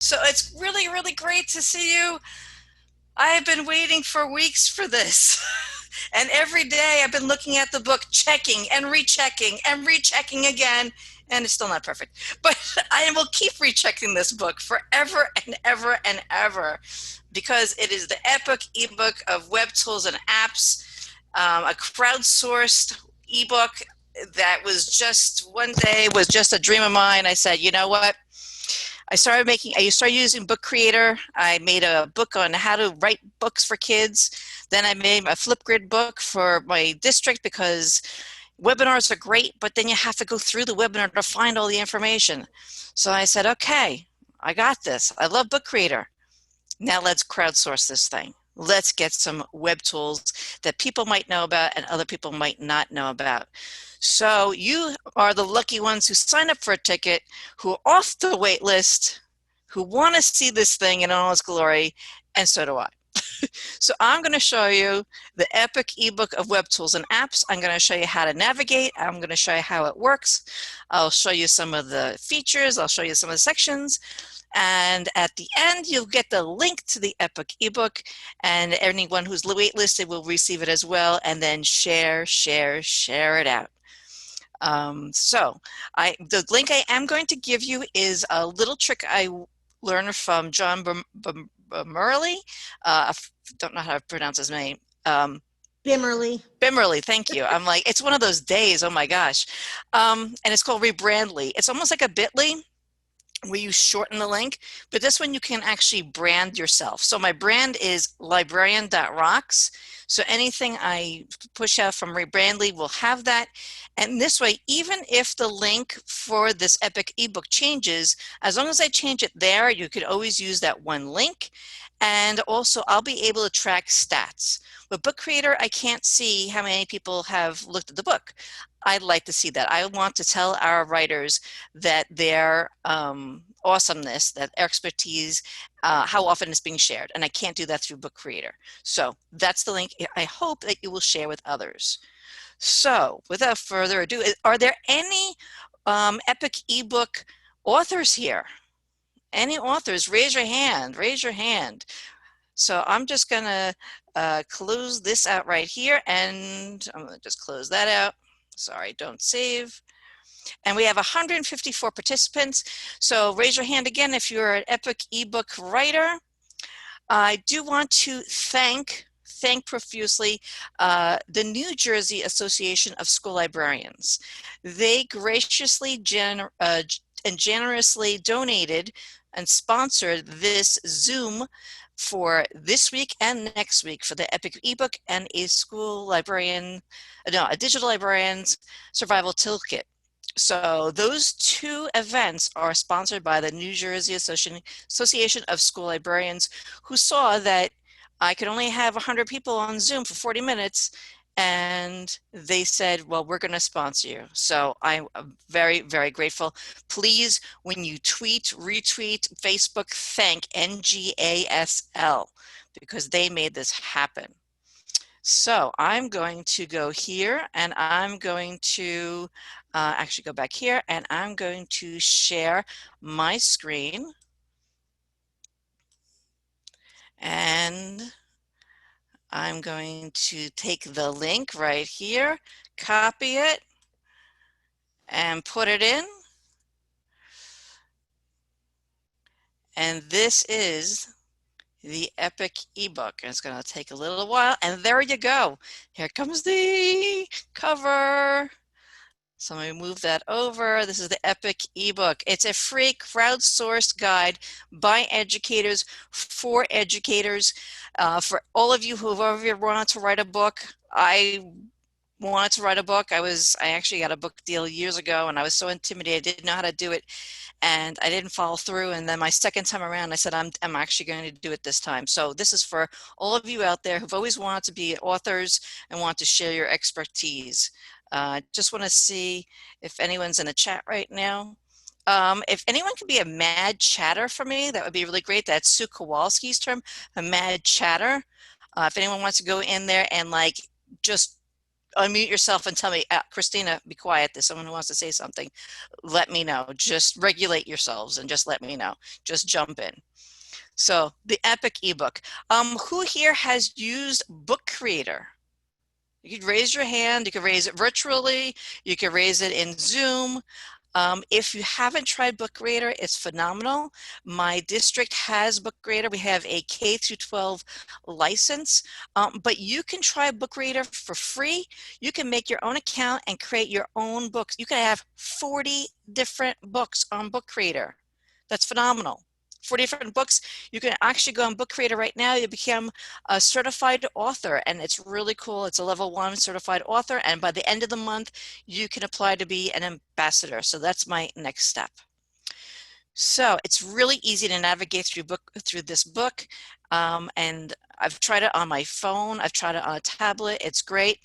So it's really, really great to see you. I have been waiting for weeks for this. And every day I've been looking at the book, checking and rechecking and rechecking again. And it's still not perfect. But I will keep rechecking this book forever and ever and ever because it is the epic ebook of web tools and apps, a crowdsourced ebook that was just one day was just a dream of mine. I said, you know what? I started using Book Creator. I made a book on how to write books for kids. Then I made a Flipgrid book for my district because webinars are great, but then you have to go through the webinar to find all the information. So I said, okay, I got this. I love Book Creator. Now let's crowdsource this thing. Let's get some web tools that people might know about and other people might not know about. So you are the lucky ones who sign up for a ticket, who are off the wait list, who want to see this thing in all its glory, and so do I. So I'm going to show you the epic ebook of web tools and apps. I'm going to show you how to navigate. I'm going to show you how it works. I'll show you some of the features. I'll show you some of the sections. And at the end, you'll get the link to the epic ebook, and anyone who's waitlisted will receive it as well, and then share it out. The link I am going to give you is a little trick I learned from John Bimmerly. I don't know how to pronounce his name. Bimmerly, thank you. I'm like, it's one of those days, oh my gosh. And it's called Rebrandly. It's almost like a Bitly, where you shorten the link, but this one you can actually brand yourself. So my brand is librarian.rocks. So anything I push out from Rebrandly will have that. And this way, even if the link for this epic ebook changes, as long as I change it there, you could always use that one link. And also I'll be able to track stats. With Book Creator, I can't see how many people have looked at the book. I'd like to see that. I want to tell our writers that their awesomeness, that expertise, how often it's being shared. And I can't do that through Book Creator. So that's the link I hope that you will share with others. So without further ado, are there any epic ebook authors here? Any authors? Raise your hand. Raise your hand. So I'm just going to close this out right here, and I'm going to just close that out. Sorry, don't save. And we have 154 participants. So raise your hand again if you're an epic ebook writer. I do want to thank profusely the New Jersey Association of School Librarians. They graciously and generously donated and sponsored this Zoom for this week and next week for the epic ebook and a digital librarian's survival toolkit. So those two events are sponsored by the New Jersey Association of School Librarians, who saw that I could only have 100 people on Zoom for 40 minutes, and they said, well, we're going to sponsor you. So I'm very, very grateful. Please, when you tweet, retweet, Facebook, thank NGASL, because they made this happen. So I'm going to go here, and I'm going to actually go back here, and I'm going to share my screen. And I'm going to take the link right here, copy it, and put it in. And this is the epic ebook. It's going to take a little while, and there you go. Here comes the cover. So let me move that over. This is the epic ebook. It's a free crowdsourced guide by educators for educators. For all of you who have ever wanted to write a book, I wanted to write a book. I actually got a book deal years ago, and I was so intimidated, I didn't know how to do it, and I didn't follow through. And then my second time around, I said, I'm actually going to do it this time. So this is for all of you out there who've always wanted to be authors and want to share your expertise. Just want to see if anyone's in the chat right now. If anyone could be a mad chatter for me, that would be really great. That's Sue Kowalski's term, a mad chatter. If anyone wants to go in there and like just unmute yourself and tell me, Christina, be quiet. There's someone who wants to say something. Let me know. Just regulate yourselves and just let me know. Just jump in. So the Epic ebook. Who here has used Book Creator? You could raise your hand. You could raise it virtually. You could raise it in Zoom. If you haven't tried Book Creator, it's phenomenal. My district has Book Creator. We have a K through 12 license, but you can try Book Creator for free. You can make your own account and create your own books. You can have 40 different books on Book Creator. That's phenomenal. 40 different books. You can actually go on Book Creator right now. You become a certified author, and it's really cool. It's a level 1 certified author, and by the end of the month, you can apply to be an ambassador. So that's my next step. So it's really easy to navigate through this book, and I've tried it on my phone. I've tried it on a tablet. It's great.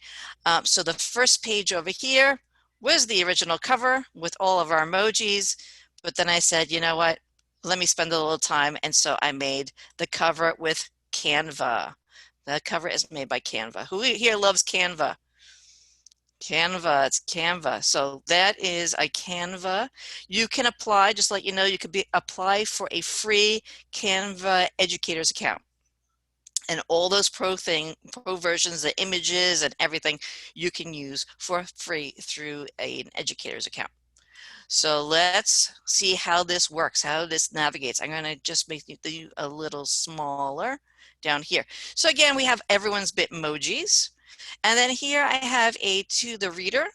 So the first page over here was the original cover with all of our emojis, but then I said, you know what? Let me spend a little time, and so I made the cover with Canva. The cover is made by Canva. Who here loves Canva? Canva, it's Canva. So that is a Canva. You can apply, just to let you know, you could apply for a free Canva educator's account. And all those pro versions, the images and everything you can use for free through an educator's account. So let's see how this works, how this navigates. I'm going to just make it a little smaller down here. So again, we have everyone's Bitmojis. And then here I have to the reader,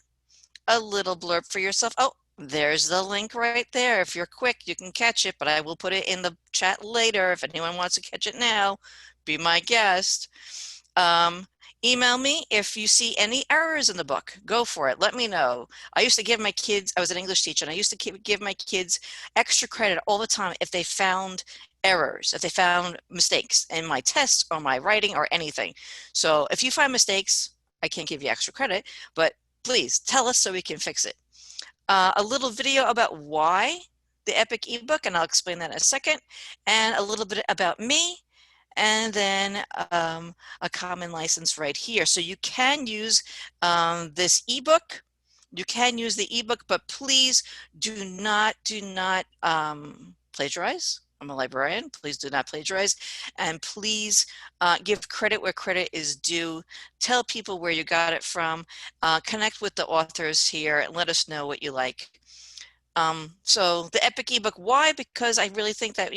a little blurb for yourself. Oh, there's the link right there. If you're quick, you can catch it, but I will put it in the chat later. If anyone wants to catch it now, be my guest. Email me if you see any errors in the book. Go for it. Let me know. I used to give my kids, I was an English teacher, and I used to give my kids extra credit all the time if they found errors, if they found mistakes in my tests or my writing or anything. So if you find mistakes, I can't give you extra credit, but please tell us so we can fix it. A little video about why the Epic ebook, and I'll explain that in a second, and a little bit about me, and then a common license right here. So you can use this ebook. You can use the ebook, but please do not plagiarize. I'm a librarian. Please do not plagiarize. And please give credit where credit is due. Tell people where you got it from. Connect with the authors here and let us know what you like. So the Epic ebook, why? Because I really think that,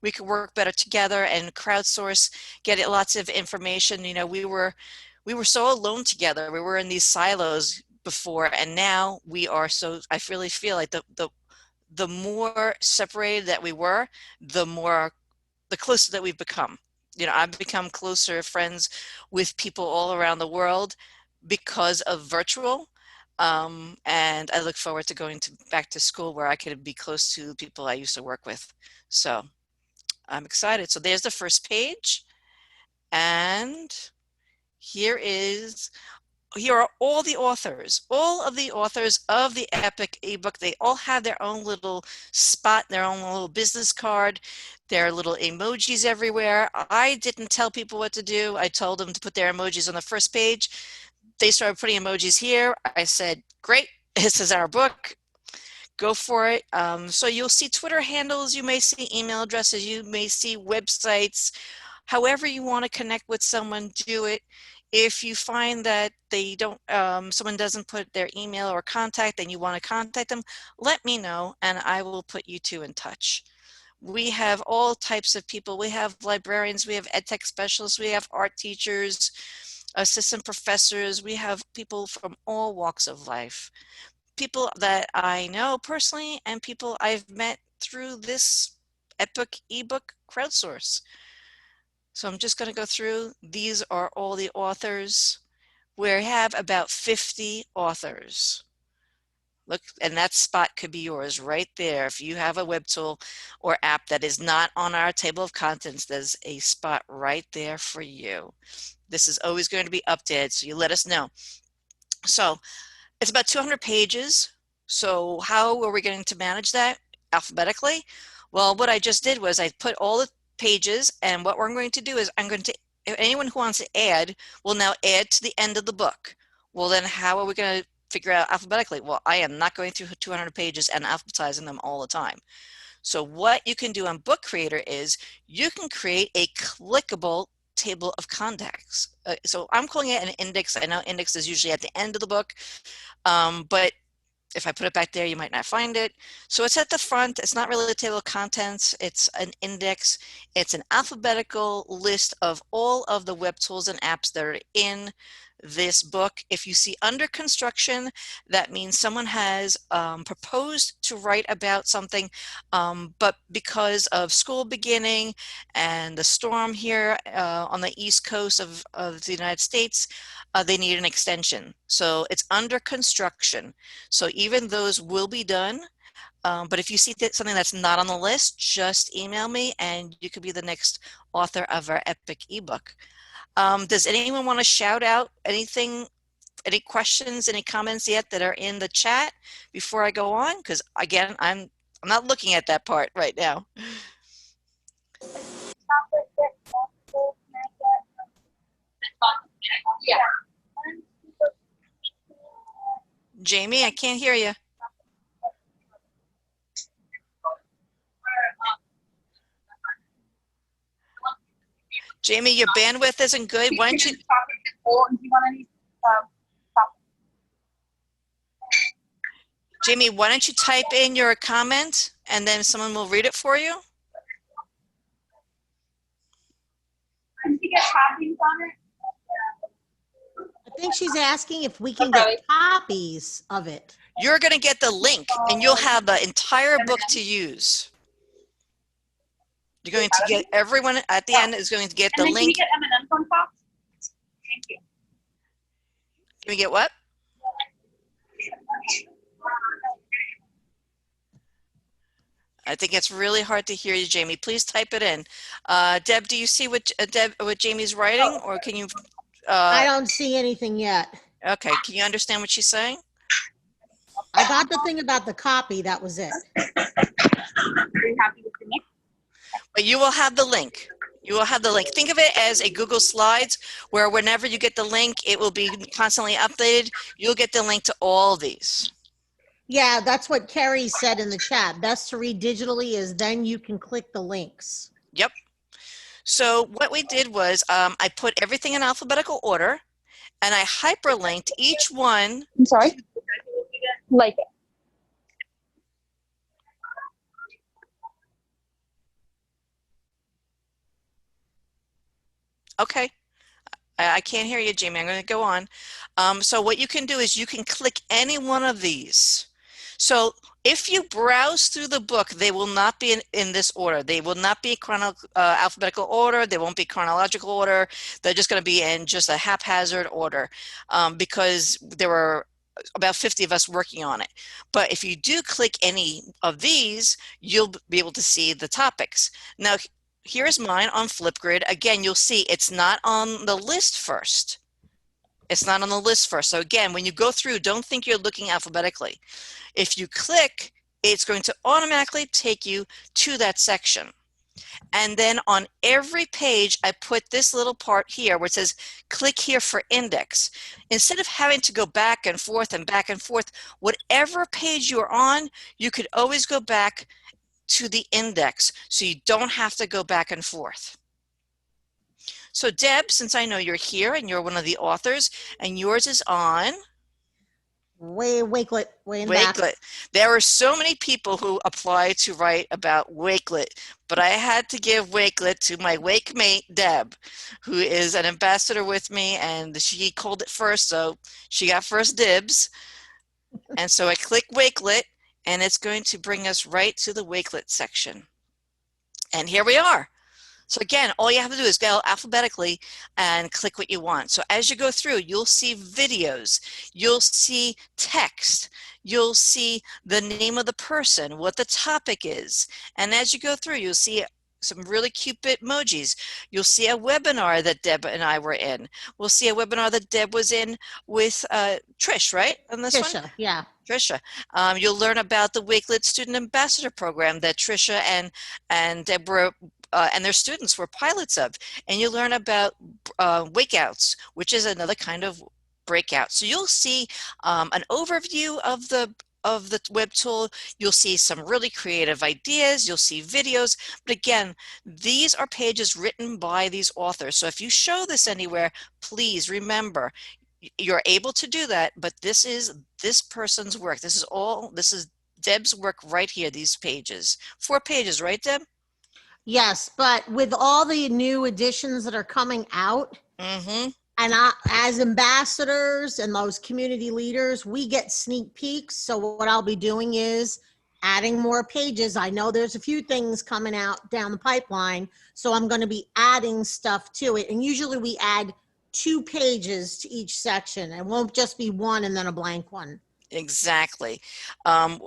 we could work better together and crowdsource, get lots of information. We were so alone together. We were in these silos before, and now we are so, I really feel like the more separated that we were, the closer that we've become. I've become closer friends with people all around the world because of virtual. And I look forward to going back to school where I could be close to people I used to work with. So I'm excited. So there's the first page. And here are all the authors, all of the authors of the Epic ebook. They all have their own little spot, their own little business card. There are little emojis everywhere. I didn't tell people what to do. I told them to put their emojis on the first page. They started putting emojis here. I said, great, this is our book. Go for it. So you'll see Twitter handles, you may see email addresses, you may see websites. However you want to connect with someone, do it. If you find that they don't, someone doesn't put their email or contact and you want to contact them, let me know and I will put you two in touch. We have all types of people. We have librarians, we have ed tech specialists, we have art teachers, assistant professors. We have people from all walks of life, people that I know personally and people I've met through this Epic ebook crowdsource. So I'm just going to go through. These are all the authors. We have about 50 authors. Look, and that spot could be yours right there. If you have a web tool or app that is not on our table of contents, there's a spot right there for you. This is always going to be updated, so you let us know. So it's about 200 pages. So how are we going to manage that alphabetically? Well, what I just did was I put all the pages, and what we're going to do is anyone who wants to add will now add to the end of the book. Well, then how are we going to figure out alphabetically? Well, I am not going through 200 pages and alphabetizing them all the time. So what you can do on Book Creator is you can create a clickable table of contents. So I'm calling it an index. I know index is usually at the end of the book, but if I put it back there, you might not find it. So it's at the front. It's not really a table of contents. It's an index. It's an alphabetical list of all of the web tools and apps that are in this book. If you see under construction, that means someone has proposed to write about something, but because of school beginning and the storm here on the East Coast of the United States, they need an extension. So it's under construction. So even those will be done. But if you see something that's not on the list, just email me and you could be the next author of our epic ebook. Does anyone want to shout out anything, any questions, any comments yet that are in the chat before I go on? Because again, I'm not looking at that part right now. Yeah. Jamie, I can't hear you. Jamie, your bandwidth isn't good. Why don't you? Jamie, why don't you type in your comment and then someone will read it for you? Can you get copies on it? I think she's asking if we can get copies of it. You're going to get the link and you'll have the entire book to use. You're going to get, everyone at the end is going to get the link. Can you get M&M's on top? Thank you. Can we get what? I think it's really hard to hear you, Jamie. Please type it in. Deb, do you see what Jamie's writing, or can you? I don't see anything yet. Okay, can you understand what she's saying? I got the thing about the copy. That was it. Are you happy with the link? But you will have the link. You will have the link. Think of it as a Google Slides, where whenever you get the link, it will be constantly updated. You'll get the link to all these. Yeah, that's what Carrie said in the chat. Best to read digitally is then you can click the links. Yep. So what we did was I put everything in alphabetical order, and I hyperlinked each one. I'm sorry? Like it. Okay. I can't hear you, Jamie. I'm going to go on. So what you can do is you can click any one of these. So if you browse through the book, they will not be in this order. They will not be alphabetical order. They won't be chronological order. They're just going to be in just a haphazard order because there were about 50 of us working on it. But if you do click any of these, you'll be able to see the topics. Now, here's mine on Flipgrid. Again, you'll see it's not on the list first. It's not on the list first. So again, when you go through, don't think you're looking alphabetically. If you click, it's going to automatically take you to that section. And then on every page, I put this little part here where it says, click here for index. Instead of having to go back and forth, whatever page you're on, you could always go back to the index, so you don't have to go back and forth. So Deb, since I know you're here and you're one of the authors, and yours is on Wakelet, way in back. Wakelet. There are so many people who apply to write about Wakelet, but I had to give Wakelet to my wake mate, Deb, who is an ambassador with me, and she called it first, so she got first dibs. And so I click Wakelet, and it's going to bring us right to the Wakelet section. And here we are. So again, all you have to do is go alphabetically and click what you want. So as you go through, you'll see videos, you'll see text, you'll see the name of the person, what the topic is. And as you go through, you'll see some really cute Bitmojis. You'll see a webinar that Deb and I were in. We'll see a webinar that Deb was in with Trish, right? On this Trisha, one? yeah. Trisha. You'll learn about the Wakelet Student Ambassador Program that Trisha and Deborah and their students were pilots of. And you learn about wakeouts, which is another kind of breakout. So you'll see an overview of the web tool. You'll see some really creative ideas. You'll see videos. But again, these are pages written by these authors. So if you show this anywhere, please remember, you're able to do that, but this is this person's work. This is Deb's work right here, these pages. 4 pages, right, Deb? Yes, but with all the new editions that are coming out, Mm-hmm. and as ambassadors and those community leaders, we get sneak peeks. So what I'll be doing is adding more pages. I know there's a few things coming out down the pipeline, so I'm going to be adding stuff to it. And usually we add 2 pages to each section. It won't just be one and then a blank one. Exactly. I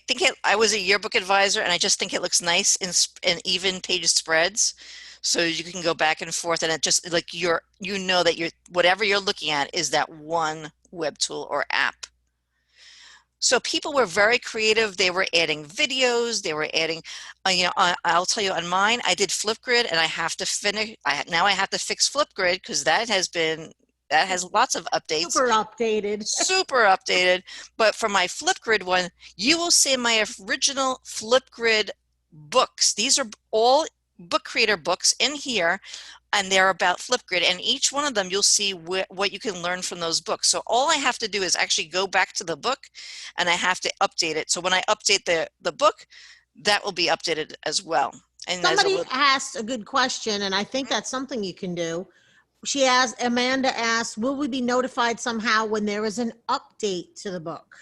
think I was a yearbook advisor, and I just think it looks nice in even page spreads, so you can go back and forth, and it just like you know that whatever you're looking at is that one web tool or app. So people were very creative. They were adding videos. They were adding, I'll tell you on mine, I did Flipgrid, and I have to finish. Now I have to fix Flipgrid because that has lots of updates. Super updated. Super updated. But for my Flipgrid one, you will see my original Flipgrid books. These are all book creator books in here, and they're about Flipgrid, and each one of them you'll see what you can learn from those books. So all I have to do is actually go back to the book, and I have to update it. So when I update the book, that will be updated as well. And somebody asked a good question, and I think that's something you can do. Amanda asked, will we be notified somehow when there is an update to the book?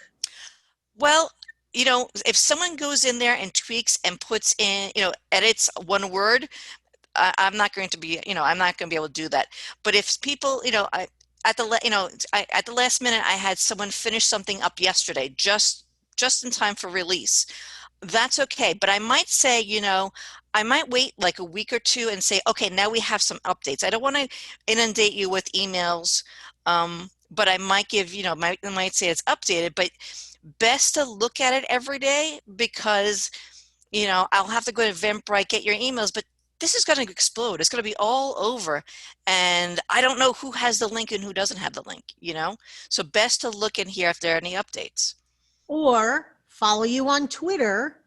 Well, if someone goes in there and tweaks and puts in, edits one word, I'm not going to be, I'm not going to be able to do that. But if people, at the last minute, I had someone finish something up yesterday, just in time for release. That's okay. But I might say, I might wait like a week or 2 and say, okay, now we have some updates. I don't want to inundate you with emails, but I might give, might say it's updated, but best to look at it every day, because, I'll have to go to Eventbrite, get your emails, but this is going to explode. It's going to be all over. And I don't know who has the link and who doesn't have the link, So best to look in here if there are any updates. Or follow you on Twitter,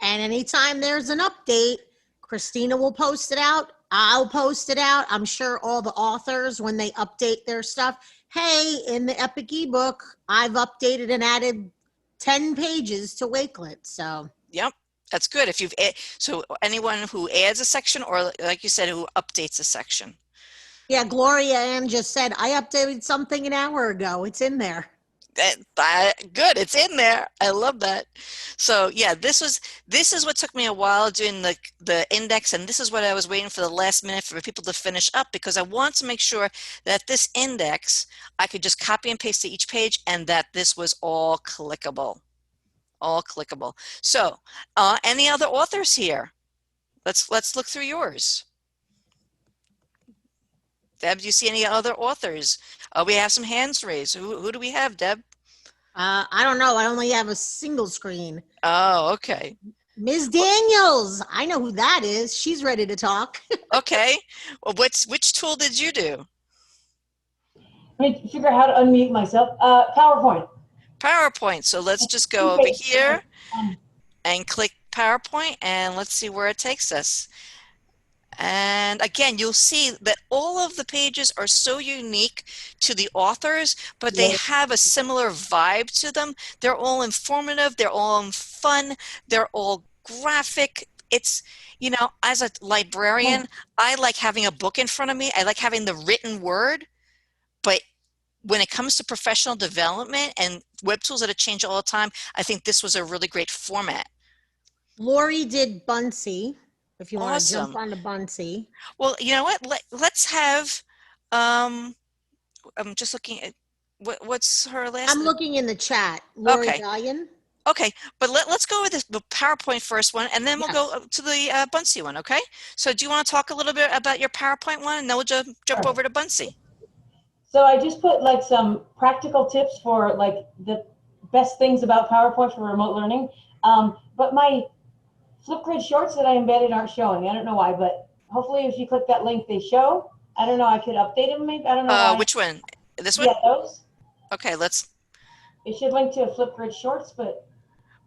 and anytime there's an update, Christina will post it out. I'll post it out. I'm sure all the authors, when they update their stuff, hey, in the Epic ebook, I've updated and added 10 pages to Wakelet. So, yep, that's good. So anyone who adds a section, or like you said, who updates a section. Yeah, Gloria Ann just said, I updated something an hour ago. It's in there. Good, it's in there. I love that. So yeah, this is what took me a while doing the index, and this is what I was waiting for the last minute for people to finish up, because I want to make sure that this index I could just copy and paste to each page, and that this was all clickable. So any other authors here? Let's look through yours. Deb, do you see any other authors? We have some hands raised. Who do we have, Deb? I don't know. I only have a single screen. Oh, okay. Ms. Daniels. I know who that is. She's ready to talk. Okay. Well, which tool did you do? Let me figure out how to unmute myself. PowerPoint. PowerPoint. So let's just go over here and click PowerPoint, and let's see where it takes us. And again, you'll see that all of the pages are so unique to the authors, but they have a similar vibe to them. They're all informative. They're all fun. They're all graphic. It's, as a librarian, I like having a book in front of me. I like having the written word. But when it comes to professional development and web tools that change all the time, I think this was a really great format. Lori did Bunsey. If you want to Awesome. jump on to Bunsey. Well, you know what? Let's have, I'm just looking at, what's her last I'm name? looking in the chat. Lori Okay. Gallion. Okay, but let's go with the PowerPoint first one, and then we'll go to the Bunsey one, okay? So do you want to talk a little bit about your PowerPoint one, and then we'll jump over to Bunsey? So I just put like some practical tips for like the best things about PowerPoint for remote learning. But my Flipgrid shorts that I embedded aren't showing. I don't know why, but hopefully if you click that link, they show. I don't know. I could update them maybe. I don't know why. Which one? This one? Yeah, those. Okay, let's, It should link to Flipgrid Shorts, but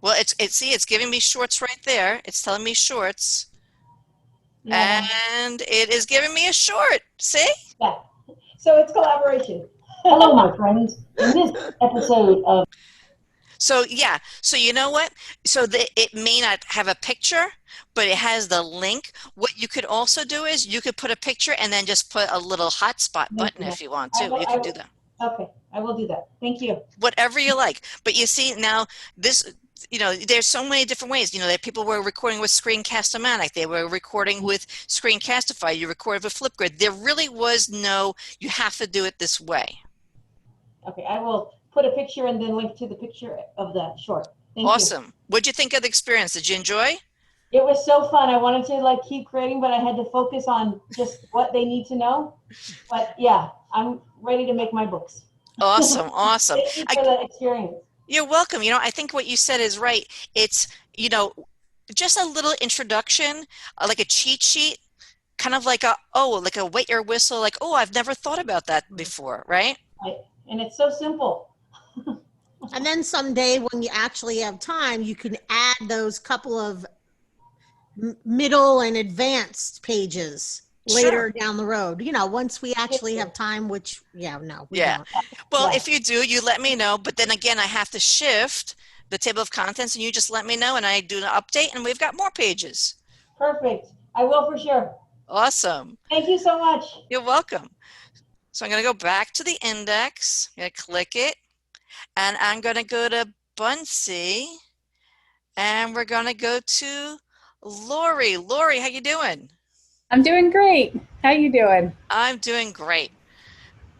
well, see, it's giving me shorts right there. It's telling me shorts. yeah, And it is giving me a short. See? yeah. So it's collaboration. Hello, my friends. In this episode of So yeah, so you know what? So it may not have a picture, but it has the link. What you could also do is you could put a picture and then just put a little hotspot button if you want to. You I could do will, that. okay, I will do that. Thank you. Whatever you like. But you see now this, there's so many different ways. That people were recording with Screencast-O-Matic. They were recording with Screencastify. You recorded with Flipgrid. There really was no, you have to do it this way. Okay, I will put a picture and then link to the picture of the short. Thank you. Awesome. What'd you think of the experience? Did you enjoy? It was so fun. I wanted to keep creating, but I had to focus on just what they need to know. But yeah, I'm ready to make my books. Awesome. Awesome. Thank you for the experience. You're welcome. I think what you said is right. It's, just a little introduction, like a cheat sheet, kind of like like a wet your whistle, like, oh, I've never thought about that before, right? Right. And it's so simple. And then someday when you actually have time, you can add those couple of middle and advanced pages later down the road, once we actually have time, which, no, we don't. Well, Yeah. if you do, you let me know. But then again, I have to shift the table of contents and you just let me know and I do an update and we've got more pages. Perfect. I will for sure. Awesome. Thank you so much. You're welcome. So I'm going to go back to the index. I'm going to click it and I'm going to go to Bunsey and we're going to go to Lori. Lori, how you doing? I'm doing great. How you doing? I'm doing great.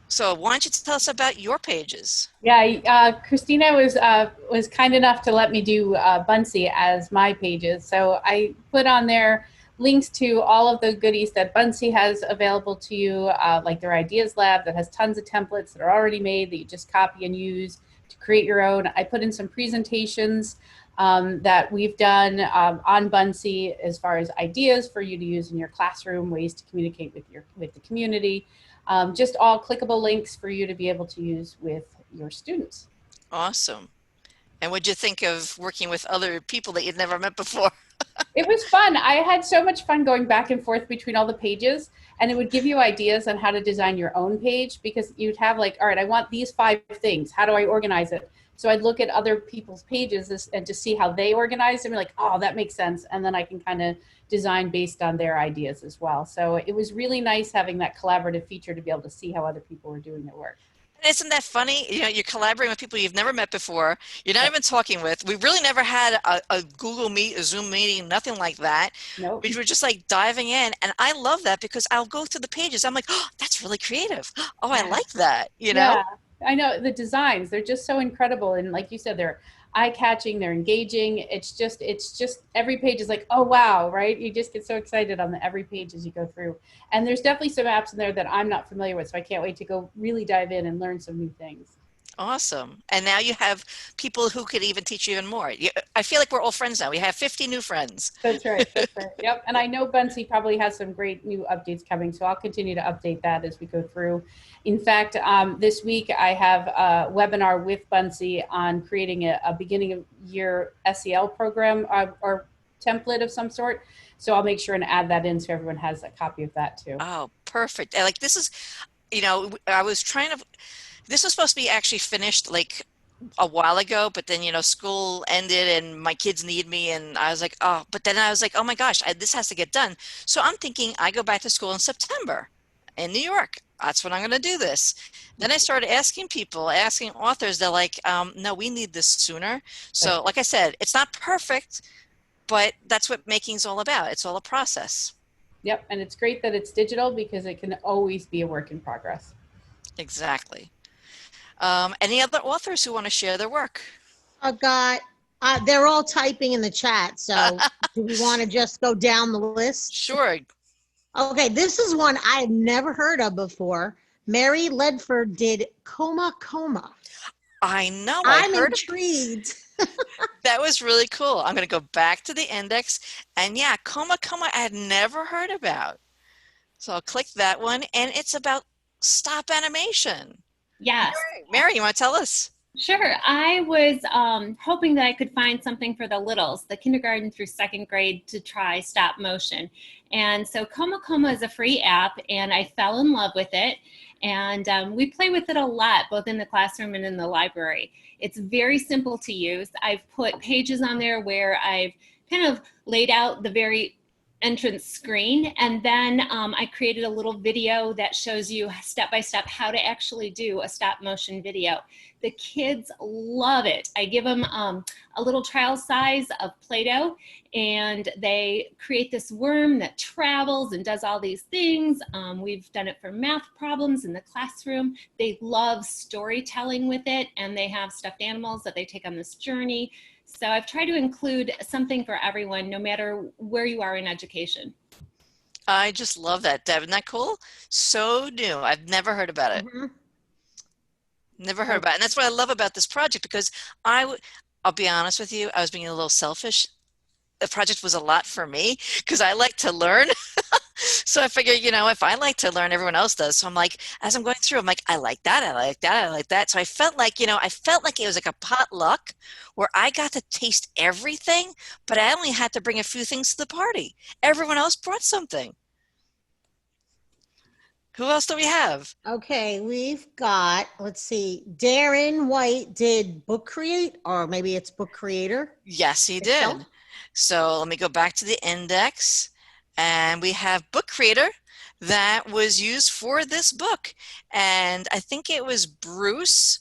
So why don't you tell us about your pages? Yeah, Christina was kind enough to let me do Bunsey as my pages. So I put on there links to all of the goodies that Bunsey has available to you, like their Ideas Lab that has tons of templates that are already made that you just copy and use to create your own. I put in some presentations that we've done on Bunsey as far as ideas for you to use in your classroom, ways to communicate with the community. Just all clickable links for you to be able to use with your students. Awesome. And what'd you think of working with other people that you'd never met before? It was fun. I had so much fun going back and forth between all the pages, and it would give you ideas on how to design your own page because you'd have all right, I want these 5 things. How do I organize it? So I'd look at other people's pages and just see how they organize them, and oh, that makes sense. And then I can kind of design based on their ideas as well. So it was really nice having that collaborative feature to be able to see how other people were doing their work. Isn't that funny? You're collaborating with people you've never met before. You're not even talking with. We really never had a Google Meet, a Zoom meeting, nothing like that. Nope. We were just diving in. And I love that because I'll go through the pages. I'm like, oh, that's really creative. Oh, I like that, Yeah, I know the designs, they're just so incredible. And like you said, they're eye-catching, they're engaging. It's just every page is like, oh, wow, right? You just get so excited on every page as you go through. And there's definitely some apps in there that I'm not familiar with, so I can't wait to go really dive in and learn some new things. Awesome. And now you have people who could even teach you even more. I feel like we're all friends now. We have 50 new friends. That's right. That's right. Yep. And I know Bunsey probably has some great new updates coming, so I'll continue to update that as we go through. In fact, this week I have a webinar with Bunsey on creating a beginning of year SEL program or template of some sort. So I'll make sure and add that in so everyone has a copy of that too. Oh, perfect. This is, I was trying to, this was supposed to be actually finished a while ago, but then, school ended and my kids need me. And I was like, oh, but then I was like, oh my gosh, this has to get done. So I'm thinking I go back to school in September in New York. That's when I'm going to do this. Then I started asking authors, they're like, no, we need this sooner. So like I said, it's not perfect, but that's what making's all about. It's all a process. Yep. And it's great that it's digital because it can always be a work in progress. Exactly. Any other authors who want to share their work? I've got, they're all typing in the chat. So do we want to just go down the list? Sure. Okay, this is one I had never heard of before. Mary Ledford did Coma Coma. I know. I'm intrigued. That was really cool. I'm going to go back to the index. And yeah, Coma Coma I had never heard about. So I'll click that one. And it's about stop animation. Yes. Mary, you want to tell us? Sure. I was hoping that I could find something for the littles, the kindergarten through second grade, to try stop motion. And so Coma Coma is a free app, and I fell in love with it. And we play with it a lot, both in the classroom and in the library. It's very simple to use. I've put pages on there where I've kind of laid out the very entrance screen, and then I created a little video that shows you step by step how to actually do a stop motion video. The kids love it. I give them a little trial size of Play-Doh, and they create this worm that travels and does all these things. We've done it for math problems in the classroom. They love storytelling with it, and they have stuffed animals that they take on this journey. So I've tried to include something for everyone, no matter where you are in education. I just love that, Deb. Isn't that cool? So new. I've never heard about it. Mhm. Never heard about it. And that's what I love about this project, because I'll be honest with you, I was being a little selfish. The project was a lot for me because I like to learn. So I figured, if I like to learn, everyone else does. So I'm like, as I'm going through, I'm like, I like that, I like that, I like that. So I felt like, it was like a potluck where I got to taste everything, but I only had to bring a few things to the party. Everyone else brought something. Who else do we have? Okay, we've got, let's see, Darren White did Book Create, or maybe it's Book Creator. Yes, he Excel. did. So let me go back to the index, and we have Book Creator that was used for this book. And I think it was Bruce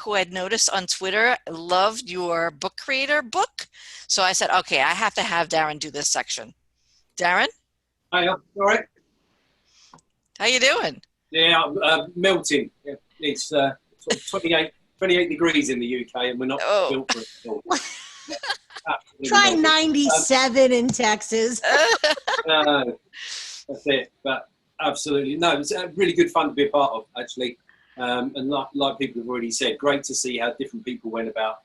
who I'd noticed on Twitter loved your Book Creator book. So I said, okay, I have to have Darren do this section. Darren, Hey, all right. how you doing? Yeah, melting. Yeah, it's sort of 28 degrees in the UK, and we're not built for it at all. Try Absolutely not. 97 in Texas. No, that's it. But absolutely, no, it's really good fun to be a part of, actually. And like people have already said, great to see how different people went about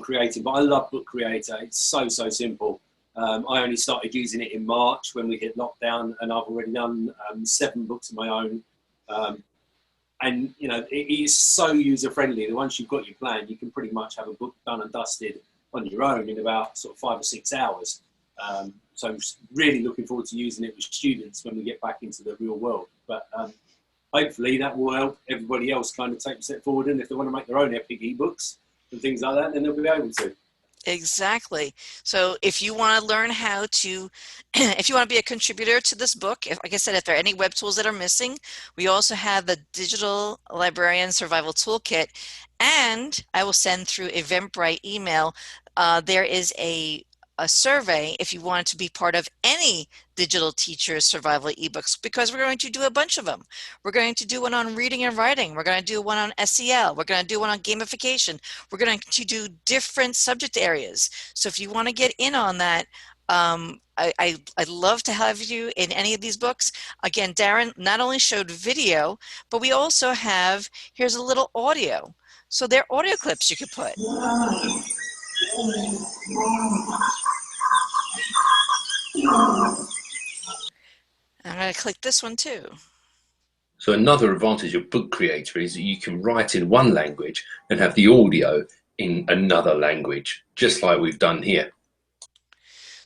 creating. But I love Book Creator. It's so simple. I only started using it in March when we hit lockdown, and I've already done 7 books of my own. And it is so user friendly that once you've got your plan, you can pretty much have a book done and dusted on your own in about sort of 5 or 6 hours. So I'm really looking forward to using it with students when we get back into the real world. But hopefully that will help everybody else kind of take a step forward, and if they want to make their own epic ebooks and things like that, then they'll be able to. Exactly. So if you want to learn how to, if you want to be a contributor to this book, like I said, if there are any web tools that are missing, we also have the Digital Librarian Survival Toolkit, and I will send through Eventbrite email. There is a survey if you want to be part of any digital teacher survival ebooks, because we're going to do a bunch of them. We're going to do one on reading and writing. We're going to do one on SEL. We're going to do one on gamification. We're going to do different subject areas. So if you want to get in on that, I'd love to have you in any of these books. Again, Darren not only showed video, but we also have, here's a little audio. So they're audio clips you could put. I'm going to click this one too. So another advantage of Book Creator is that you can write in one language and have the audio in another language, just like we've done here.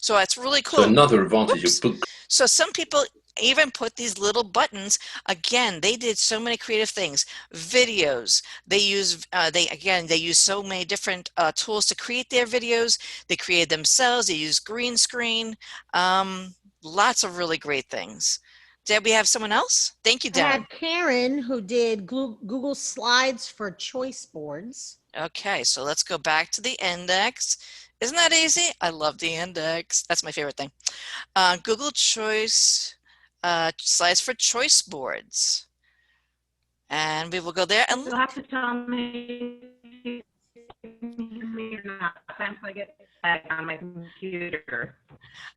So that's really cool. So another advantage of Book. So some people even put these little buttons. Again, they did so many creative things. Videos. They use they use so many different tools to create their videos. They created themselves. They use green screen. Lots of really great things. Did we have someone else? Thank you, I Darren. had Karen who did Google Slides for choice boards. Okay, so let's go back to the index. Isn't that easy? I love the index. That's my favorite thing. Google Choice Slides for choice boards. And we will go there. And You'll have to tell me if you can hear me or not. Sometimes I get lag on my computer.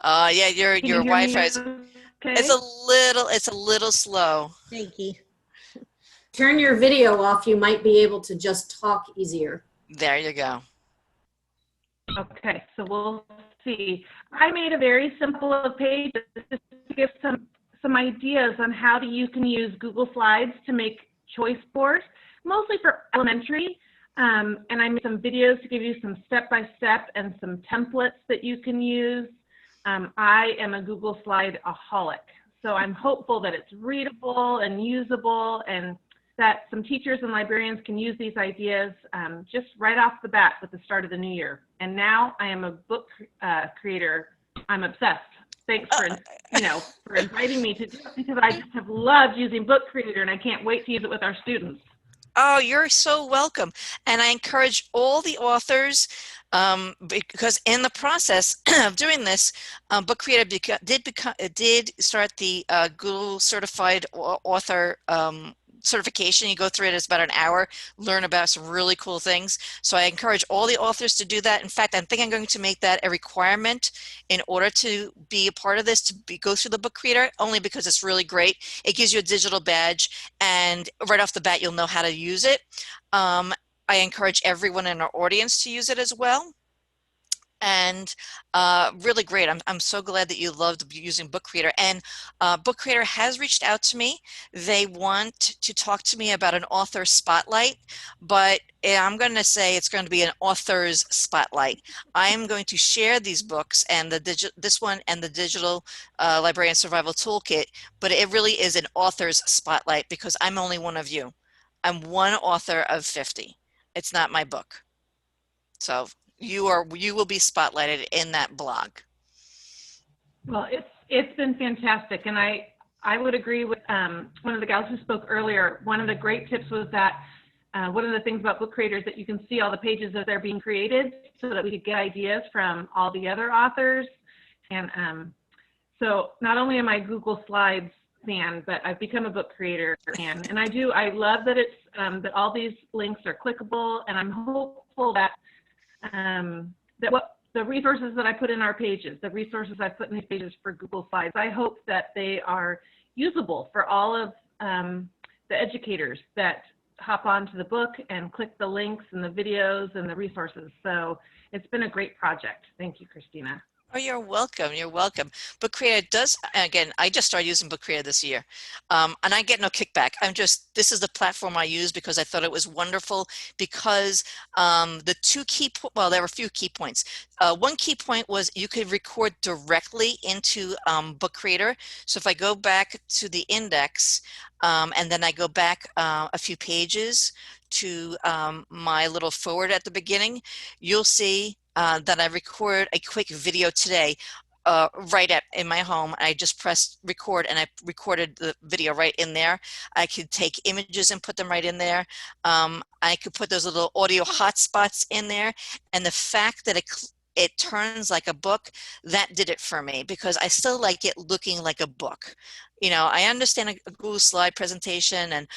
yeah, your Can you hear me Wi-Fi is okay? it's a little slow. Thank you. Turn your video off. You might be able to just talk easier. There you go. Okay, so we'll see. I made a very simple page just to give some ideas on how you can use Google Slides to make choice board, mostly for elementary. And I made some videos to give you some step-by-step and some templates that you can use. I am a Google Slide-aholic, so I'm hopeful that it's readable and usable, and that some teachers and librarians can use these ideas just right off the bat with the start of the new year. And now I am a book creator. I'm obsessed. Thanks for, for inviting me to do it, because I just have loved using Book Creator, and I can't wait to use it with our students. Oh, you're so welcome. And I encourage all the authors, because in the process of doing this, Book Creator did start the Google Certified Author certification. You go through it, it's about an hour, learn about some really cool things. So I encourage all the authors to do that. In fact, I think I'm going to make that a requirement in order to be a part of this, go through the Book Creator, only because it's really great. It gives you a digital badge, and right off the bat, you'll know how to use it. I encourage everyone in our audience to use it as well. And really great. I'm so glad that you loved using Book Creator. And Book Creator has reached out to me. They want to talk to me about an author spotlight, but I'm going to say it's going to be an author's spotlight. I am going to share these books and this one and the Digital Librarian Survival Toolkit, but it really is an author's spotlight because I'm only one of you. I'm one author of 50. It's not my book. So you will be spotlighted in that blog. Well, it's been fantastic, and I would agree with one of the gals who spoke earlier. One of the great tips was that one of the things about Book Creators that you can see all the pages as they're being created, so that we could get ideas from all the other authors. And so not only am I Google Slides fan, but I've become a Book Creator fan, and I love that it's that all these links are clickable, and I'm hopeful that what the resources that I put in our pages, the resources I put in these pages for Google Slides, I hope that they are usable for all of the educators that hop onto the book and click the links and the videos and the resources. So it's been a great project. Thank you, Christina. Oh, you're welcome. You're welcome. Book Creator does, again, I just started using Book Creator this year, and I get no kickback. This is the platform I use because I thought it was wonderful, because the there were a few key points. One key point was you could record directly into Book Creator. So if I go back to the index, and then I go back a few pages to my little forward at the beginning, you'll see that I record a quick video today right in my home. I just pressed record and I recorded the video right in there. I could take images and put them right in there. I could put those little audio hotspots in there, and the fact that it turns like a book, that did it for me, because I still like it looking like a book. I understand a Google slide presentation and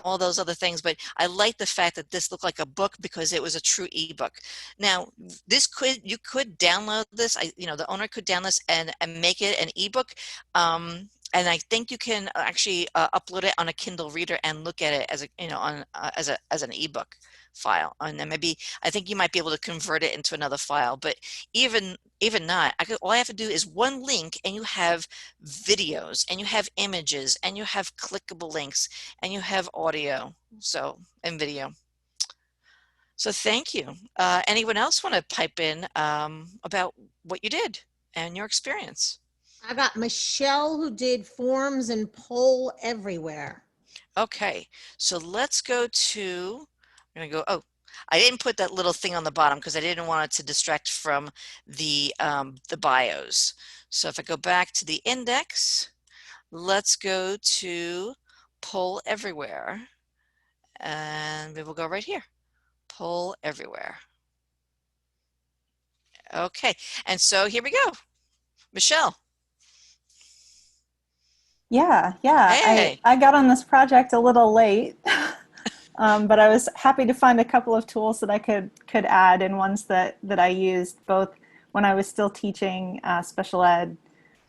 all those other things, but I like the fact that this looked like a book because it was a true ebook. Now, you could download this. The owner could download this and make it an ebook. And I think you can actually upload it on a Kindle reader and look at it as an ebook file. And then I think you might be able to convert it into another file. But even not, all I have to do is one link, and you have videos, and you have images, and you have clickable links, and you have audio, and video. So thank you. Anyone else want to pipe in about what you did and your experience? I got Michelle, who did forms and poll everywhere. Okay, so let's go to, I'm going to go, I didn't put that little thing on the bottom because I didn't want it to distract from the bios. So if I go back to the index, let's go to poll everywhere, and we will go right here, poll everywhere. Okay, and so here we go, Michelle. Yeah. Hey. I got on this project a little late, but I was happy to find a couple of tools that I could add, and ones that I used both when I was still teaching special ed,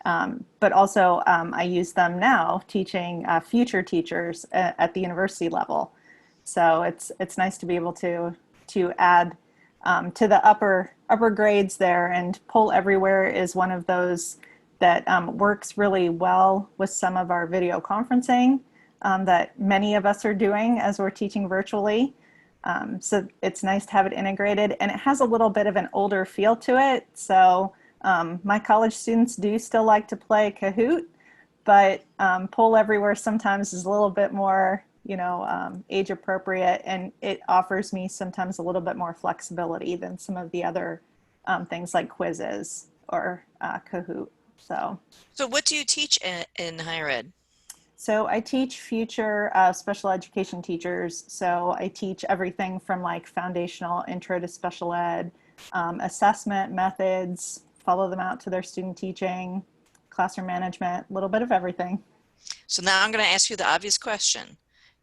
but also I use them now teaching future teachers at the university level. So it's nice to be able to add to the upper grades there, and Poll Everywhere is one of those that works really well with some of our video conferencing. that many of us are doing as we're teaching virtually. So it's nice to have it integrated, and it has a little bit of an older feel to it. So my college students do still like to play Kahoot, but Poll Everywhere sometimes is a little bit more, age appropriate, and it offers me sometimes a little bit more flexibility than some of the other things like quizzes or Kahoot. So what do you teach in higher ed? So I teach future special education teachers. So I teach everything from like foundational intro to special ed, assessment methods, follow them out to their student teaching, classroom management, a little bit of everything. So now I'm going to ask you the obvious question.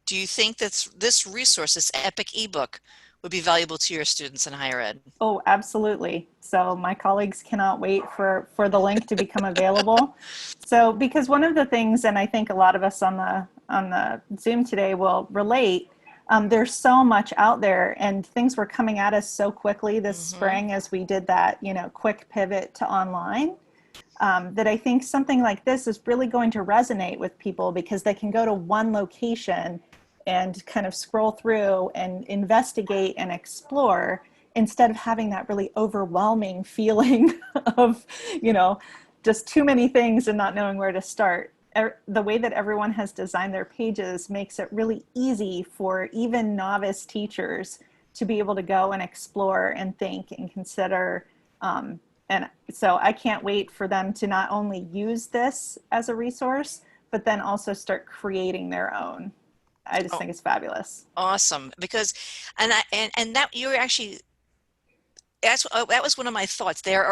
Do you think that this resource, this epic ebook, would be valuable to your students in higher ed? Oh, absolutely. So my colleagues cannot wait for the link to become available. So because one of the things, and I think a lot of us on the Zoom today will relate, there's so much out there, and things were coming at us so quickly this spring as we did that, quick pivot to online, that I think something like this is really going to resonate with people because they can go to one location and kind of scroll through and investigate and explore instead of having that really overwhelming feeling of, just too many things and not knowing where to start. The way that everyone has designed their pages makes it really easy for even novice teachers to be able to go and explore and think and consider. And so I can't wait for them to not only use this as a resource, but then also start creating their own. I just think it's fabulous. Awesome. Because, and that you're actually, that was one of my thoughts. There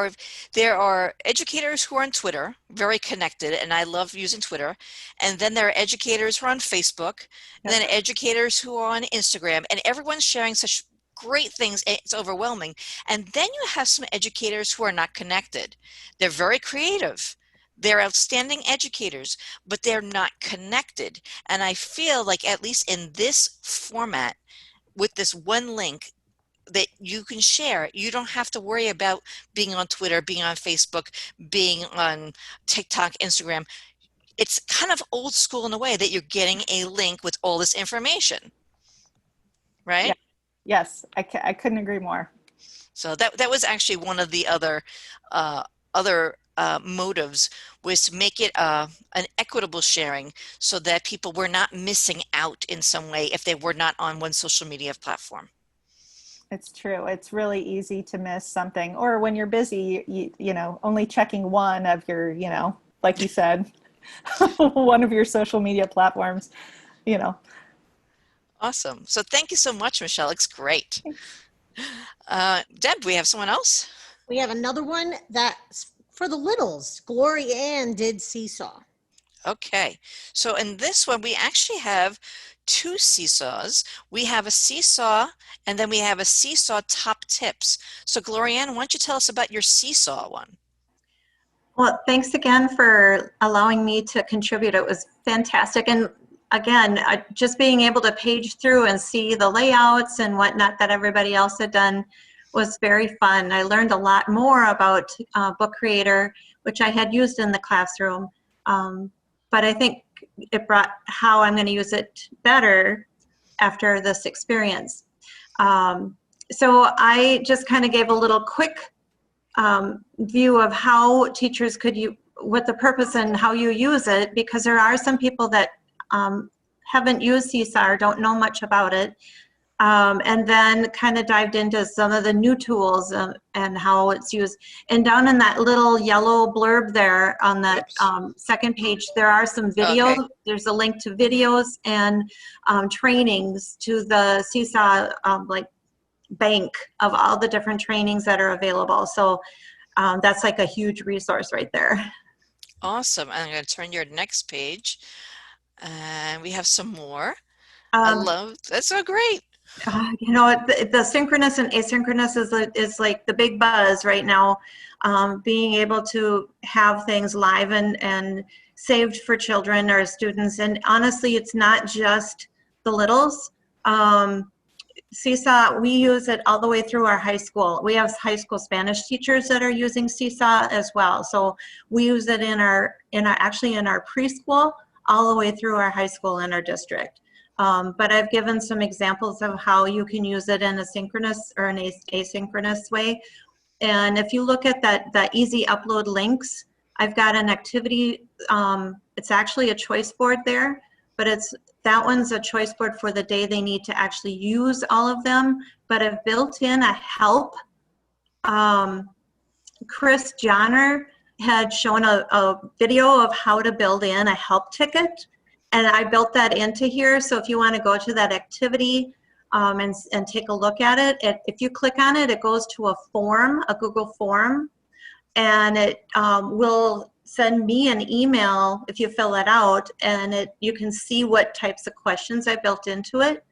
are educators who are on Twitter, very connected, and I love using Twitter. And then there are educators who are on Facebook, and then educators who are on Instagram, and everyone's sharing such great things. It's overwhelming. And then you have some educators who are not connected. They're very creative. They're outstanding educators, but they're not connected. And I feel like, at least in this format, with this one link that you can share, you don't have to worry about being on Twitter, being on Facebook, being on TikTok, Instagram. It's kind of old school in a way that you're getting a link with all this information, right? Yeah. Yes, I couldn't agree more. So that was actually one of the other motives, was to make it an equitable sharing so that people were not missing out in some way if they were not on one social media platform. It's true. It's really easy to miss something, or when you're busy, you only checking one of your, like you said, one of your social media platforms, Awesome. So thank you so much, Michelle. It's great. Deb, we have someone else? We have another one that's for the littles. Glory Ann did Seesaw. Okay. So in this one, we actually have two seesaws. We have a seesaw, and then we have a seesaw top tips. So Glorianne, why don't you tell us about your seesaw one? Well, thanks again for allowing me to contribute. It was fantastic. And again, just being able to page through and see the layouts and whatnot that everybody else had done was very fun. I learned a lot more about Book Creator, which I had used in the classroom. But I think it brought how I'm going to use it better after this experience. So I just kind of gave a little quick view of how teachers could what the purpose and how you use it, because there are some people that haven't used Seesaw or don't know much about it. And then kind of dived into some of the new tools and how it's used. And down in that little yellow blurb there on that second page, there are some videos. Okay. There's a link to videos and trainings to the Seesaw like bank of all the different trainings that are available. So that's like a huge resource right there. Awesome. I'm going to turn your next page. And we have some more. I love, that's so great. The synchronous and asynchronous is like the big buzz right now. Being able to have things live and saved for children or students. And honestly, it's not just the littles. Seesaw, we use it all the way through our high school. We have high school Spanish teachers that are using Seesaw as well. So we use it in our preschool all the way through our high school and our district. But I've given some examples of how you can use it in a synchronous or an asynchronous way. And if you look at that easy upload links, I've got an activity, it's actually a choice board there, but that one's a choice board for the day they need to actually use all of them, but I've built in a help. Chris Johnner had shown a video of how to build in a help ticket, and I built that into here. So if you want to go to that activity and take a look at it, if you click on it, it goes to a form, a Google form, and it will send me an email if you fill it out, and you can see what types of questions I built into it.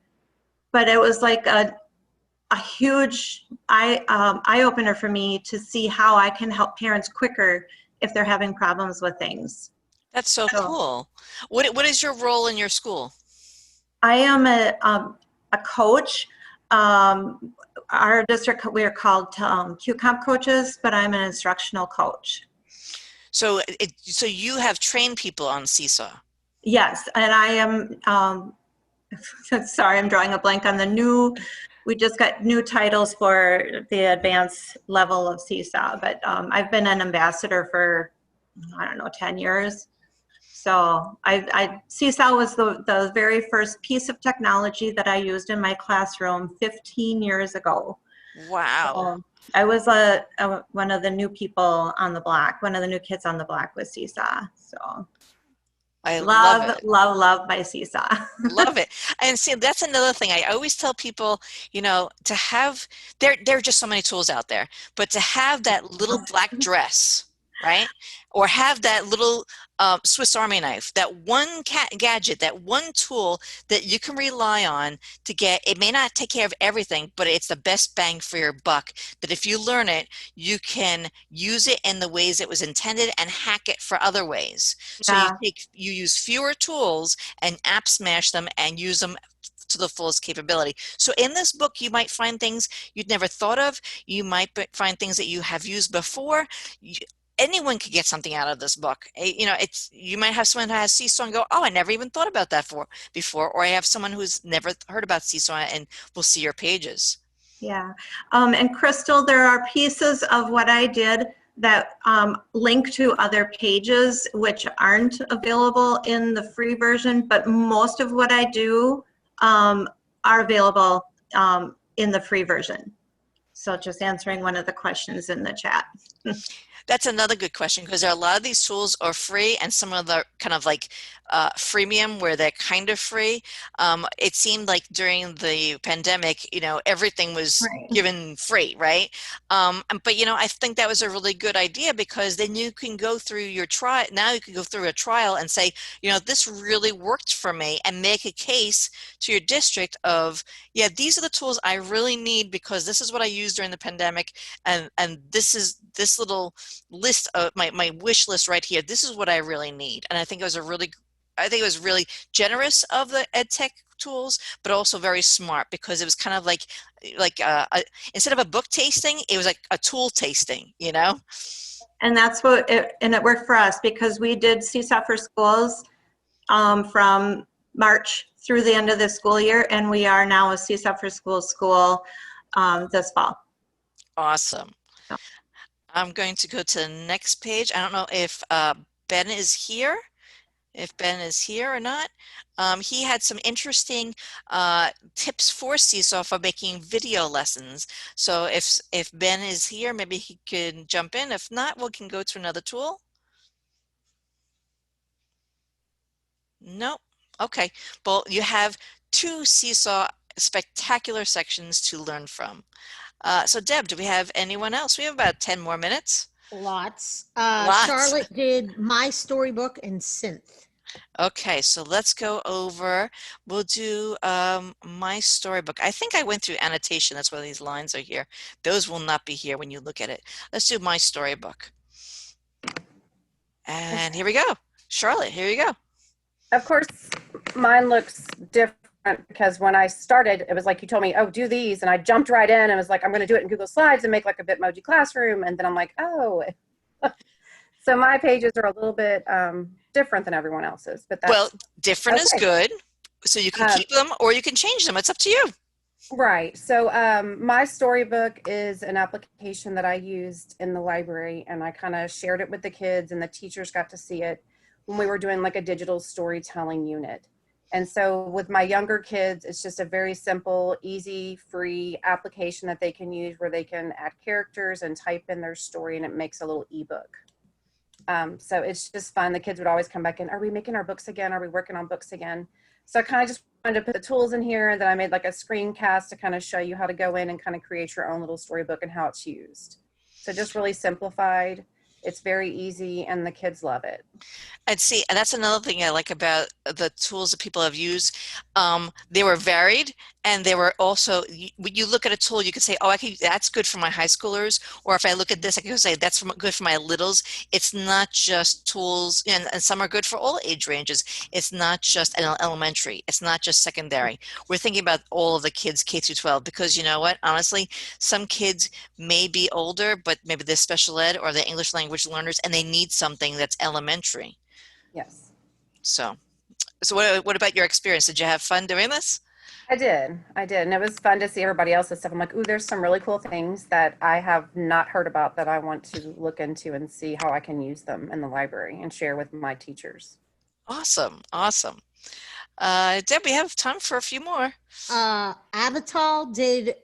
But it was like a huge eye-opener for me to see how I can help parents quicker if they're having problems with things. That's so cool. What is your role in your school? I am a coach. Our district, we are called QComp coaches, but I'm an instructional coach. So so you have trained people on Seesaw? Yes, and I am, sorry, I'm drawing a blank on we just got new titles for the advanced level of Seesaw, but I've been an ambassador for, I don't know, 10 years. So Seesaw was the very first piece of technology that I used in my classroom 15 years ago. Wow. So I was one of the new people on the block, one of the new kids on the block with Seesaw. So I love it. Love my Seesaw. Love it. And see, that's another thing. I always tell people, to have, there are just so many tools out there, but to have that little black dress, right? Or have that little Swiss Army knife, that one gadget, that one tool that you can rely on to it may not take care of everything, but it's the best bang for your buck, that if you learn it, you can use it in the ways it was intended and hack it for other ways. So you use fewer tools and app smash them and use them to the fullest capability. So in this book, you might find things you'd never thought of. You might find things that you have used before. Anyone could get something out of this book. You might have someone who has Seesaw and go, oh, I never even thought about that before. Or I have someone who's never heard about Seesaw and will see your pages. Yeah. And Crystal, there are pieces of what I did that link to other pages which aren't available in the free version, but most of what I do are available in the free version. So just answering one of the questions in the chat. That's another good question, because there are a lot of these tools are free, and some of the kind of like freemium where they're kind of free. It seemed like during the pandemic, everything was given free, right? But I think that was a really good idea, because then you can go through your trial. Now you can go through a trial and say, this really worked for me, and make a case to your district of, yeah, these are the tools I really need because this is what I used during the pandemic, and this is this little list of my wish list right here. This is what I really need. And I think it was really generous of the ed tech tools, but also very smart, because it was kind of like instead of a book tasting, it was like a tool tasting, And that's and it worked for us, because we did Seesaw for Schools from March through the end of the school year, and we are now a Seesaw for Schools school this fall. Awesome. I'm going to go to the next page. I don't know if Ben is here. If Ben is here or not. He had some interesting tips for Seesaw for making video lessons. So if Ben is here, maybe he can jump in. If not, we can go to another tool. Nope. Okay. Well, you have two Seesaw spectacular sections to learn from. So Deb, do we have anyone else? We have about 10 more minutes. Lots. Lots. Charlotte did My Storybook and Synth. Okay, so let's go over, we'll do My Storybook. I think I went through annotation. That's why these lines are here. Those will not be here when you look at it. Let's do My Storybook. And here we go. Charlotte, here you go. Of course, mine looks different, because when I started, it was like you told me, oh, do these, and I jumped right in and was like, I'm going to do it in Google Slides and make like a Bitmoji classroom, and then I'm like, oh. So my pages are a little bit different than everyone else's, but Well, that's different is okay. good. So you can keep them or you can change them. It's up to you. Right. So my Storybook is an application that I used in the library, and I kind of shared it with the kids, and the teachers got to see it when we were doing like a digital storytelling unit. And so with my younger kids, it's just a very simple, easy, free application that they can use where they can add characters and type in their story, and it makes a little ebook. So it's just fun. The kids would always come back in, are we making our books again? Are we working on books again? So I kind of just wanted to put the tools in here, and then I made like a screencast to kind of show you how to go in and kind of create your own little storybook and how it's used. So just really simplified. It's very easy, and the kids love it. And see, and that's another thing I like about the tools that people have used. They were varied, and they were also, when you look at a tool, you could say, oh, that's good for my high schoolers. Or if I look at this, I can say that's good for my littles. It's not just tools, and some are good for all age ranges. It's not just elementary. It's not just secondary. We're thinking about all of the kids K through 12, because you know what, honestly, some kids may be older, but maybe they're special ed or they're English language learners, and they need something that's elementary. Yes. So what about your experience? Did you have fun doing this? I did. And it was fun to see everybody else's stuff. I'm like, ooh, there's some really cool things that I have not heard about that I want to look into and see how I can use them in the library and share with my teachers. Awesome. Deb, we have time for a few more. Avatar did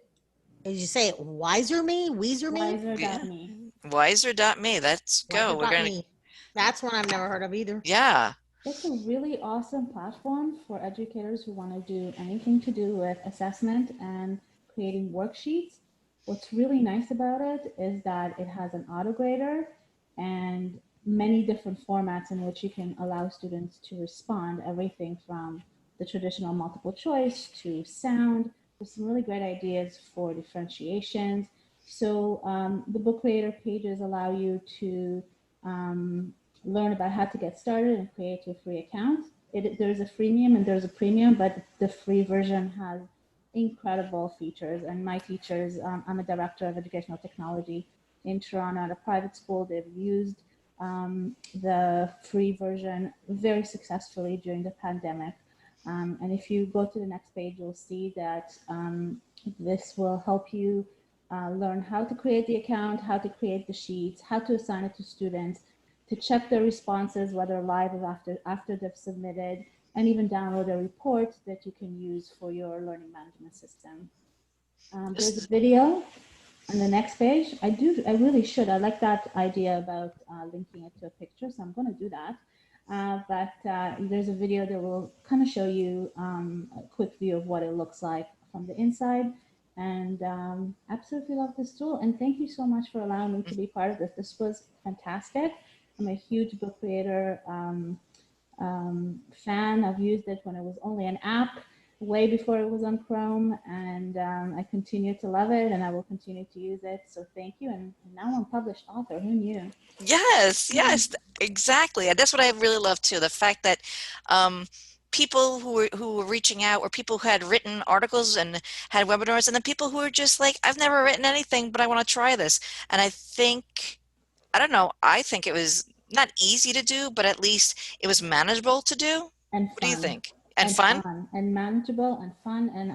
you say it Wiser.me? Wiser.me. Wiser.me. Let's go. Wiser.me. That's one I've never heard of either. Yeah. It's a really awesome platform for educators who want to do anything to do with assessment and creating worksheets. What's really nice about it is that it has an autograder and many different formats in which you can allow students to respond, everything from the traditional multiple choice to sound. There's some really great ideas for differentiations. So the book creator pages allow you to learn about how to get started and create your free account. There's a freemium and there's a premium, but the free version has incredible features. And my teachers, I'm a director of educational technology in Toronto at a private school. They've used the free version very successfully during the pandemic. And if you go to the next page, you'll see that this will help you learn how to create the account, how to create the sheets, how to assign it to students, to check their responses, whether live or after they've submitted, and even download a report that you can use for your learning management system. There's a video on the next page. I really should. I like that idea about linking it to a picture, so I'm going to do that. But there's a video that will kind of show you a quick view of what it looks like from the inside. And absolutely love this tool. And thank you so much for allowing me to be part of this. This was fantastic. I'm a huge book creator fan. I've used it when it was only an app, way before it was on Chrome, and I continue to love it, and I will continue to use it. So thank you. And now I'm a published author. Who knew? Yes, exactly. And that's what I really love too. The fact that people who were reaching out, or people who had written articles and had webinars, and then people who were just like, I've never written anything, but I want to try this. And I think it was not easy to do, but at least it was manageable to do. And what do you think? And fun and manageable and fun. And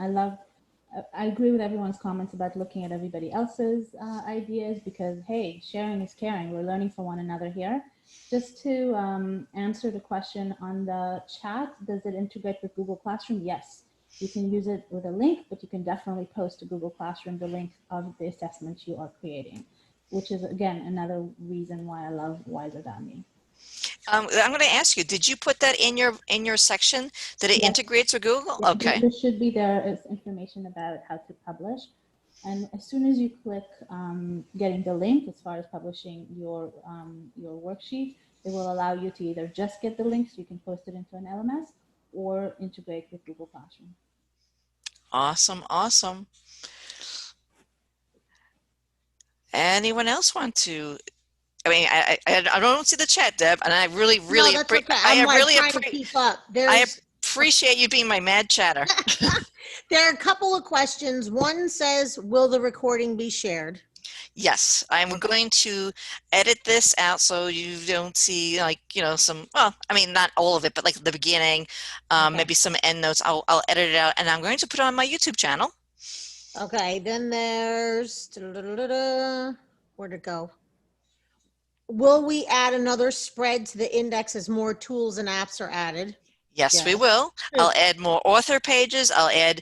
I agree with everyone's comments about looking at everybody else's ideas, because hey, sharing is caring. We're learning from one another here. Just to answer the question on the chat, does it integrate with Google Classroom? Yes, you can use it with a link, but you can definitely post to Google Classroom the link of the assessment you are creating, which is again another reason why I love Wiser.me. I'm going to ask you, did you put that in your section that it integrates with Google? Yeah, okay. There should be information about how to publish. And as soon as you click getting the link as far as publishing your worksheet, it will allow you to either just get the link so you can post it into an LMS or integrate with Google Classroom. Awesome. Anyone else want to? I mean, I don't see the chat, Deb, and I really no, that's okay. I'm trying to keep up. I appreciate you being my mad chatter. There are a couple of questions. One says, will the recording be shared? Yes, I'm going to edit this out so you don't see like, you know, some, well, I mean, not all of it, but like the beginning, Okay. maybe some end notes. I'll edit it out and I'm going to put it on my YouTube channel. Okay, then there's, where'd it go? Will we add another spread to the index as more tools and apps are added? Yes, we Yes. will. I'll add more author pages. I'll add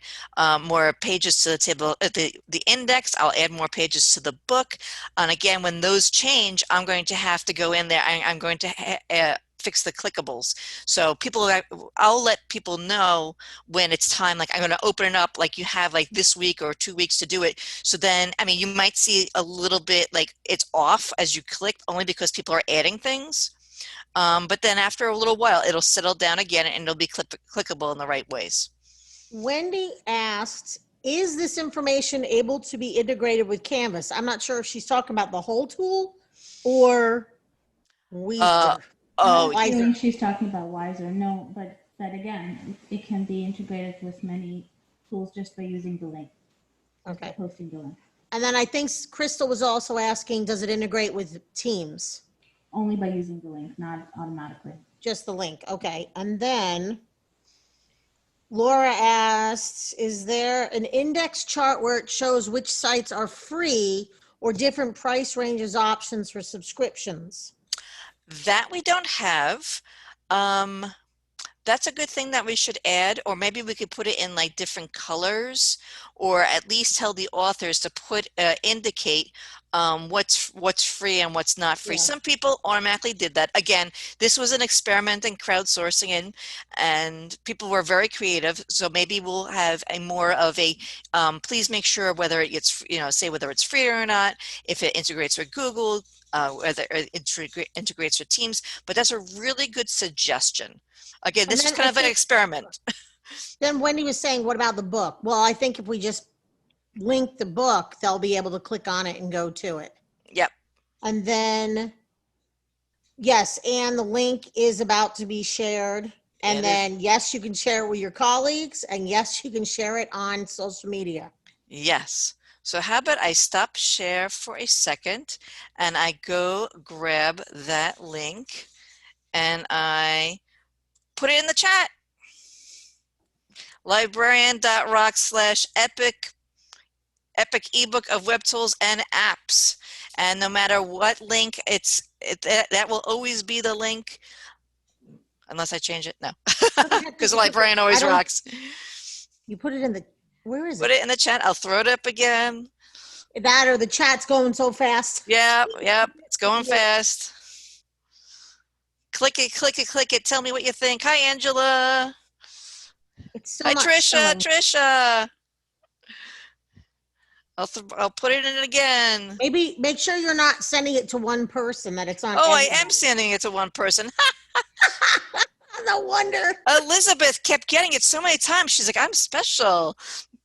more pages to the table, the index. I'll add more pages to the book. And again, when those change, I'm going to have to go in there. I'm going to fix the clickables. So I'll let people know when it's time. Like I'm going to open it up, like you have like this week or 2 weeks to do it. So then, I mean, you might see a little bit like it's off as you click, only because people are adding things. But then after a little while, it'll settle down again and it'll be clickable in the right ways. Wendy asked, is this information able to be integrated with Canvas? I'm not sure if she's talking about the whole tool or Wiser. Oh, I have a feeling she's talking about Wiser. No, but again, it can be integrated with many tools just by using the link. Okay. By posting the link. And then I think Crystal was also asking, does it integrate with Teams? Only by using the link, not automatically. Just the link. Okay. And then Laura asks, is there an index chart where it shows which sites are free or different price ranges options for subscriptions? That we don't have. That's a good thing that we should add, or maybe we could put it in like different colors, or at least tell the authors to indicate what's free and what's not free. Yeah. Some people automatically did that. Again, this was an experiment in crowdsourcing, and people were very creative. So maybe we'll have a more of a please make sure whether it's, you know, say whether it's free or not, if it integrates with Google, whether it integrates with Teams. But that's a really good suggestion. Again, this is kind of an experiment. Then Wendy was saying, what about the book? Well, I think if we just link the book, they'll be able to click on it and go to it. Yep. And then, yes, and the link is about to be shared. And then, yes, you can share it with your colleagues. And yes, you can share it on social media. Yes. So how about I stop share for a second and I go grab that link and I put it in the chat. Librarian.rock/epic ebook of web tools and apps. And no matter what link, that will always be the link. Unless I change it, no. Because the librarian always rocks. You put it in the, where is it? Put it in the chat. I'll throw it up again. That or the chat's going so fast. Yep, it's going fast. Click it, click it, click it. Tell me what you think. Hi, Angela. Hi, Trisha. I'll put it in again. Maybe make sure you're not sending it to one person, that it's on. Oh, I am sending it to one person. No wonder. Elizabeth kept getting it so many times. She's like, I'm special.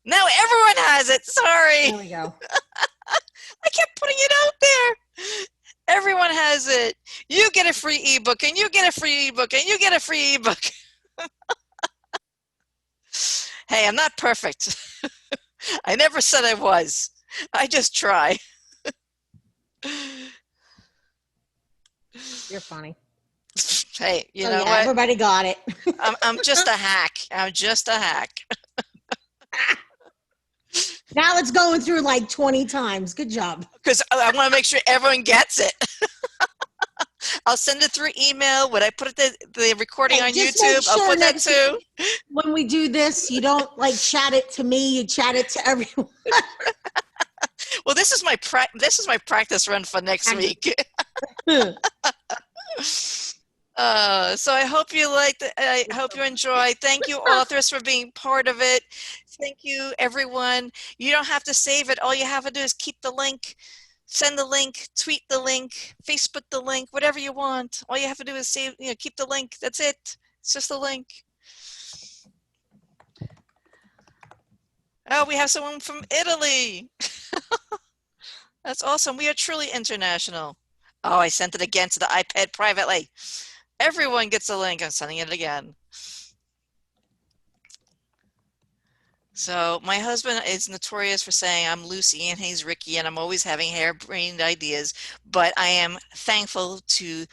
Now everyone has it. Sorry. There we go. I kept putting it out there. Everyone has it. You get a free ebook, and you get a free ebook, and you get a free ebook. Hey, I'm not perfect. I never said I was. I just try. You're funny. Hey, you know what? Everybody got it. I'm just a hack. I'm just a hack. Now it's going through like 20 times. Good job. Because I want to make sure everyone gets it. I'll send it through email. When I put the recording on YouTube, I'll put that too. When we do this, you don't like chat it to me. You chat it to everyone. Well, this is my practice run for next week. So I hope you liked it. I hope you enjoy. Thank you, authors, for being part of it. Thank you, everyone. You don't have to save it. All you have to do is keep the link, send the link, tweet the link, Facebook the link, whatever you want. All you have to do is save, keep the link. That's it. It's just a link. Oh, we have someone from Italy. That's awesome. We are truly international. Oh, I sent it again to the iPad privately. Everyone gets a link. I'm sending it again. So my husband is notorious for saying I'm Lucy and he's Ricky, and I'm always having harebrained ideas. But I am thankful to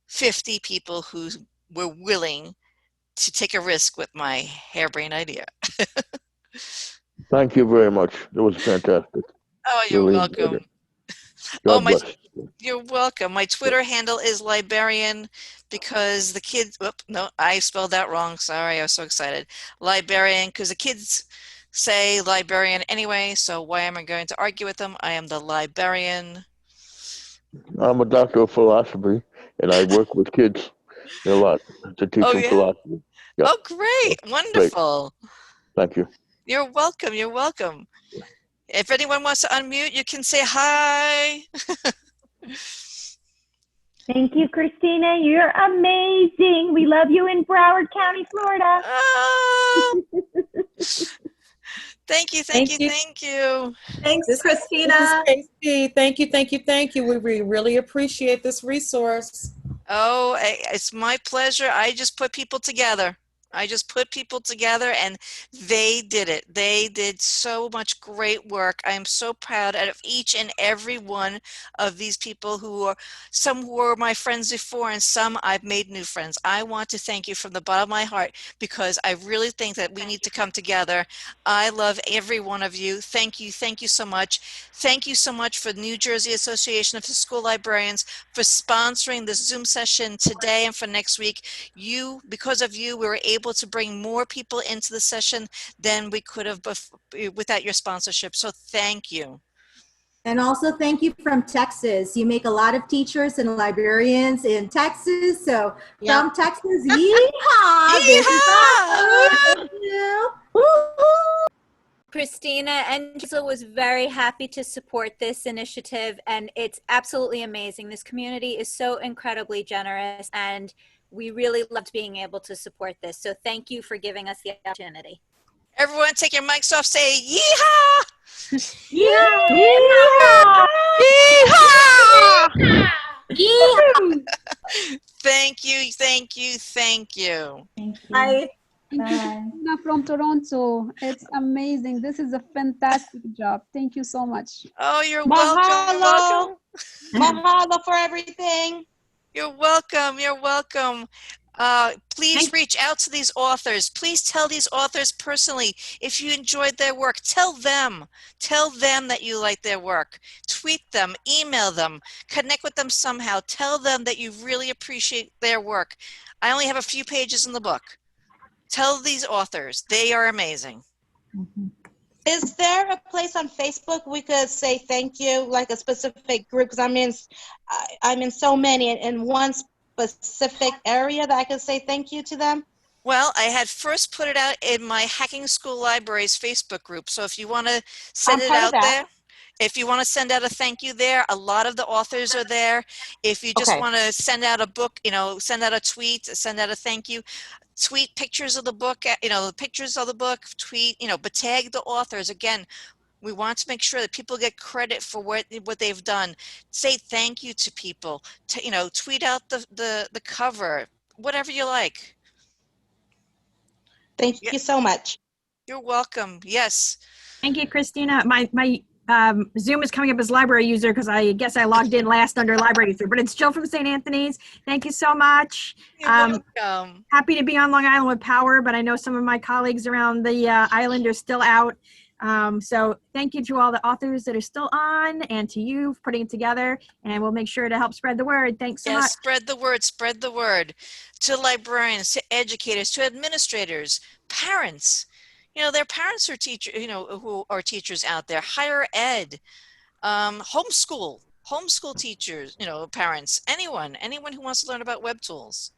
50 people who were willing to take a risk with my harebrained idea. Thank you very much. It was fantastic. Oh, you're Really enjoyed welcome. it. Oh, God bless. you're welcome. My Twitter handle is librarian because the kids, no, I spelled that wrong. Sorry, I was so excited. Librarian, because the kids say librarian anyway, so why am I going to argue with them? I am the librarian. I'm a doctor of philosophy, and I work with kids a lot to teach Oh, them yeah. philosophy. Yeah, Oh, great. great. Wonderful. Thank you. You're welcome. You're welcome. If anyone wants to unmute, you can say hi. Thank you, Christina. You're amazing. We love you in Broward County, Florida. Oh, thank you, thank you, thank you. Thanks, This Christina. is Casey. Thank you, thank you, thank you. We really appreciate this resource. Oh, it's my pleasure. I just put people together. I just put people together and they did it. They did so much great work. I am so proud of each and every one of these people who are, some who were my friends before and some I've made new friends. I want to thank you from the bottom of my heart because I really think that we need to come together. I love every one of you. Thank you. Thank you so much. Thank you so much for New Jersey Association of School Librarians for sponsoring this Zoom session today and for next week. Because of you, we were able to bring more people into the session than we could have without your sponsorship. So thank you. And also thank you from Texas. You make a lot of teachers and librarians in Texas. So from Texas, yeehaw! This is awesome. Thank you. Christina and Gisela was very happy to support this initiative, and it's absolutely amazing. This community is so incredibly generous, and we really loved being able to support this. So thank you for giving us the opportunity. Everyone take your mics off, say yeehaw! Yeehaw! Yeehaw! Yeehaw! Thank you, thank you, thank you. Thank you. Bye. Thank you, Christina from Toronto. It's amazing. This is a fantastic job. Thank you so much. Oh, you're welcome. You're welcome. Mahalo for everything. You're welcome. You're welcome. Please reach out to these authors. Please tell these authors personally if you enjoyed their work. Tell them that you like their work. Tweet them, email them, connect with them somehow. Tell them that you really appreciate their work. I only have a few pages in the book. Tell these authors. They are amazing. Is there a place on Facebook we could say thank you, like a specific group? Because I'm in so many, in one specific area that I could say thank you to them? Well, I had first put it out in my Hacking School Libraries Facebook group. So if you want to send it out there, if you want to send out a thank you there, a lot of the authors are there. If you just want to send out a book, send out a tweet, send out a thank you. Tweet pictures of the book, pictures of the book, tweet, but tag the authors. Again, we want to make sure that people get credit for what they've done. Say thank you to people. Tweet out the cover, whatever you like. Thank you so much. You're welcome. Yes. Thank you, Christina. My Zoom is coming up as library user because I guess I logged in last under library user, but it's Jill from St. Anthony's. Thank you so much. You're welcome. Happy to be on Long Island with power, but I know some of my colleagues around the island are still out. So thank you to all the authors that are still on and to you for putting it together, and we'll make sure to help spread the word. Thanks so much. Spread the word, spread the word to librarians, to educators, to administrators, parents. Their parents are teachers, who are teachers out there, higher ed, homeschool teachers, parents, anyone who wants to learn about web tools.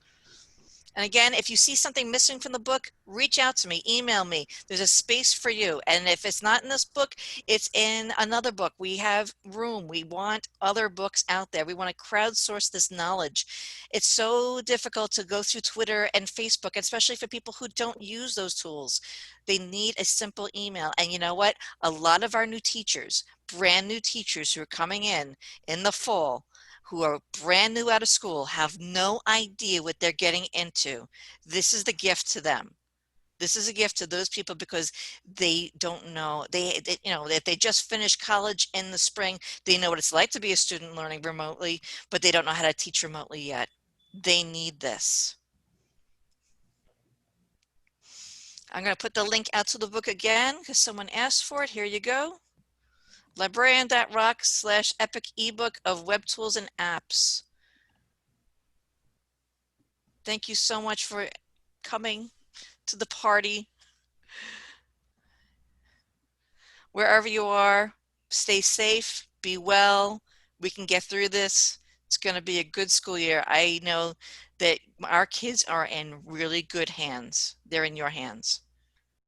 And again, if you see something missing from the book, reach out to me, email me. There's a space for you. And if it's not in this book, it's in another book. We have room. We want other books out there. We want to crowdsource this knowledge. It's so difficult to go through Twitter and Facebook, especially for people who don't use those tools. They need a simple email. And you know what? A lot of our new teachers, brand new teachers who are coming in the fall, who are brand new out of school, have no idea what they're getting into. This is the gift to them. This is a gift to those people because they don't know. They you know, that they just finished college in the spring. They know what it's like to be a student learning remotely, but they don't know how to teach remotely yet. They need this. I'm going to put the link out to the book again because someone asked for it. Here you go. Librarian.rocks/epic ebook of web tools and apps. Thank you so much for coming to the party. Wherever you are, stay safe, be well. We can get through this. It's going to be a good school year. I know that our kids are in really good hands. They're in your hands.